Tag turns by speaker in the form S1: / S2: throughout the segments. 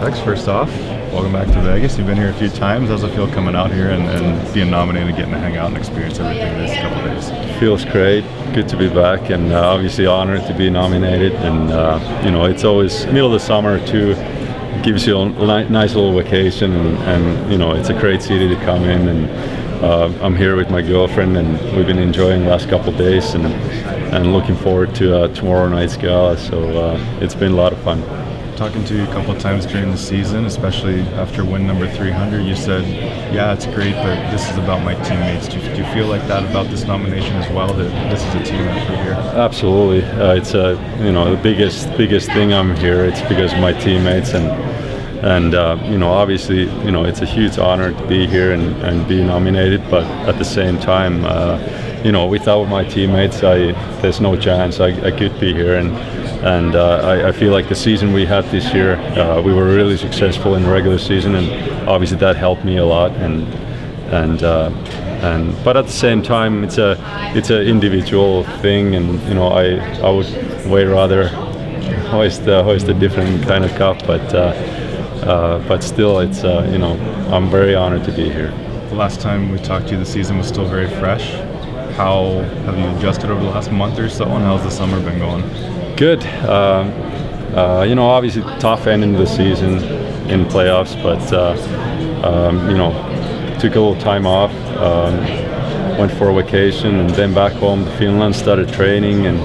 S1: Pex, first off, welcome back to Vegas. You've been here a few times. How's it feel coming out here and being nominated, getting to hang out and experience everything this couple days?
S2: Feels great. Good to be back, and obviously honored to be nominated. And it's always middle of the summer too. It gives you a nice little vacation, and it's a great city to come in. And I'm here with my girlfriend, and we've been enjoying the last couple of days, and looking forward to tomorrow night's gala. So it's been a lot of fun.
S1: Talking to you a couple of times during the season, especially after win number 300, you said, yeah, it's great, but this is about my teammates. Do you feel like that about this nomination as well, that this is a team effort here?
S2: Absolutely. It's the biggest thing I'm here. It's because of my teammates, and obviously, it's a huge honor to be here and be nominated, but at the same time, without my teammates, there's no chance I could be here. And I feel like the season we had this year, we were really successful in the regular season, and obviously that helped me a lot. But at the same time, it's an individual thing, and I would way rather hoist a different kind of cup. But still, it's I'm very honored to be here.
S1: The last time we talked to you, the season was still very fresh. How have you adjusted over the last month or so, and how's the summer been going?
S2: Good. Obviously tough ending of the season in playoffs, but took a little time off, went for a vacation, and then back home to Finland, started training, and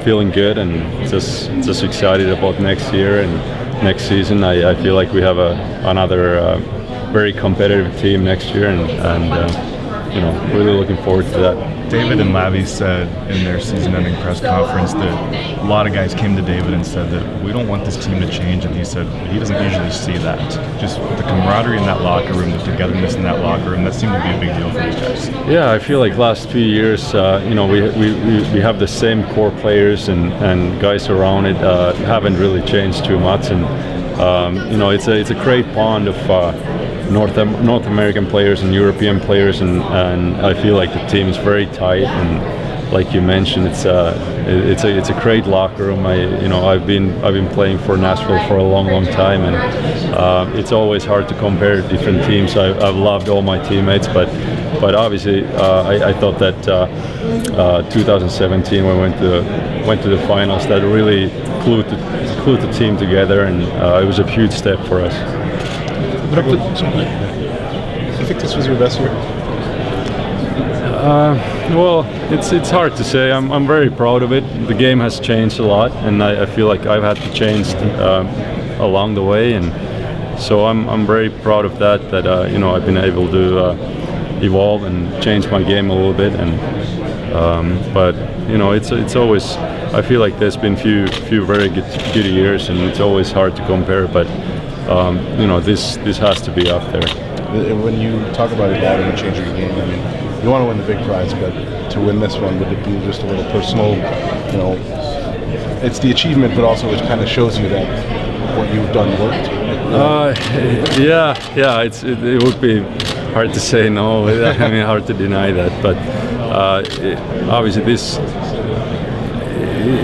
S2: feeling good, and just excited about next year and next season. I feel like we have another very competitive team next year, and really looking forward to that.
S1: David and Lavi said in their season-ending press conference that a lot of guys came to David and said that we don't want this team to change, and he said he doesn't usually see that. Just the camaraderie in that locker room, the togetherness in that locker room, that seemed to be a big deal for these guys. Yeah,
S2: I feel like last few years, we have the same core players, and guys around it haven't really changed too much, and it's a great bond of North American players and European players, and I feel like the team is very tight, and like you mentioned, it's a great locker room. I've been playing for Nashville for a long time, and it's always hard to compare different teams. I've loved all my teammates, but obviously I thought that 2017 when we went to the finals, that really glued the team together, and it was a huge step for us.
S3: Do you think this was your best year?
S2: Well, it's hard to say. I'm very proud of it. The game has changed a lot, and I feel like I've had to change along the way, and so I'm very proud of that. I've been able to evolve and change my game a little bit, and but it's always. I feel like there's been few very good years, and it's always hard to compare, but. This has to be up there.
S3: When you talk about evolving and changing the game, I mean, you want to win the big prize, but to win this one, would it be just a little personal? It's the achievement, but also it kind of shows you that what you've done worked.
S2: It would be hard to say no. I mean, hard to deny that, but obviously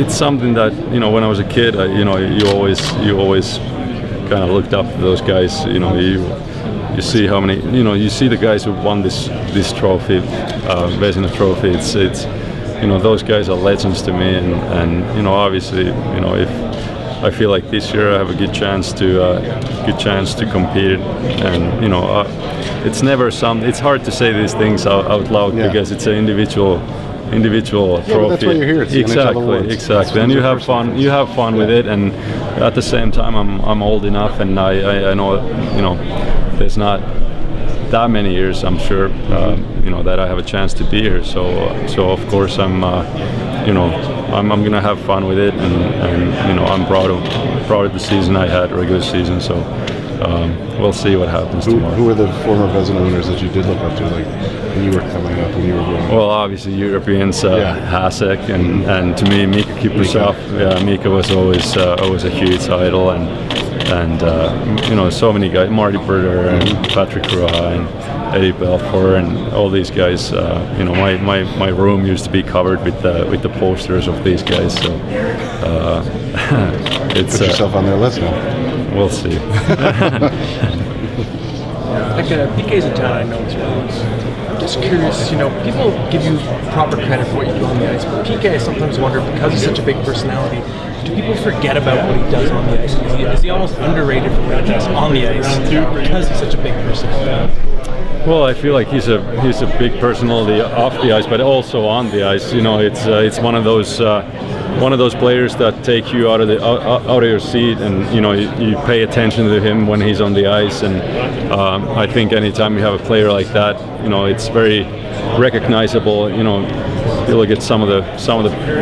S2: it's something that when I was a kid, you always kind of looked up to those guys. You see how many, you see the guys who won this trophy, Vezina Trophy. It's those guys are legends to me, and obviously, if I feel like this year I have a good chance to compete, and it's never it's hard to say these things out loud, because it's an individual trophy.
S3: But that's why you're here. It's
S2: Exactly. And you have fun. You have fun with it, and at the same time, I'm old enough, and I know there's not that many years, I'm sure, that I have a chance to be here. So of course I'm gonna have fun with it, and I'm proud of the season I had, regular season. So we'll see what happens tomorrow.
S3: Who were the former Vezina winners that you did look up to, like when you were coming up, when you were growing up?
S2: Well, obviously Europeans, Hasek, and to me Mika Kiprusoff. Mika was always a huge idol, and so many guys, Marty Berger and Patrick Roy and Eddie Belfour and all these guys. My room used to be covered with the posters of these guys. So
S3: put yourself on their list now.
S2: We'll see.
S4: PK's in town, I know as well. I'm just curious, people give you proper credit for what you do on the ice, but PK, I sometimes wonder, because he's such a big personality, do people forget about what he does on the ice? Is he almost underrated for what he does on the ice because he's such a big personality?
S2: Well, I feel like he's a big personality off the ice, but also on the ice. It's one of those players that take you out of your seat, and you pay attention to him when he's on the ice. And I think anytime you have a player like that, it's very recognizable. You look at some of the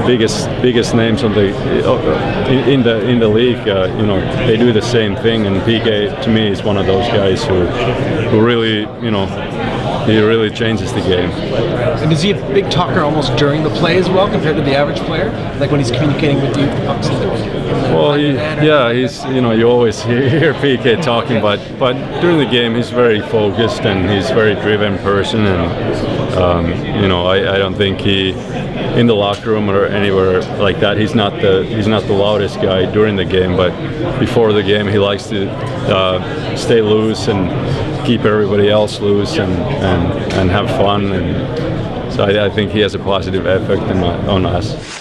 S2: biggest names on in the league. They do the same thing, and PK to me is one of those guys who really he really changes the game.
S4: And is he a big talker almost during the play as well, compared to the average player? Like when he's communicating with you?
S2: Well, he's you always hear PK talking, but during the game he's very focused and he's a very driven person, and I don't think he in the locker room or anywhere like that he's not the loudest guy during the game, but before the game he likes to stay loose and keep everybody else loose and have fun, and so I think he has a positive effect on us.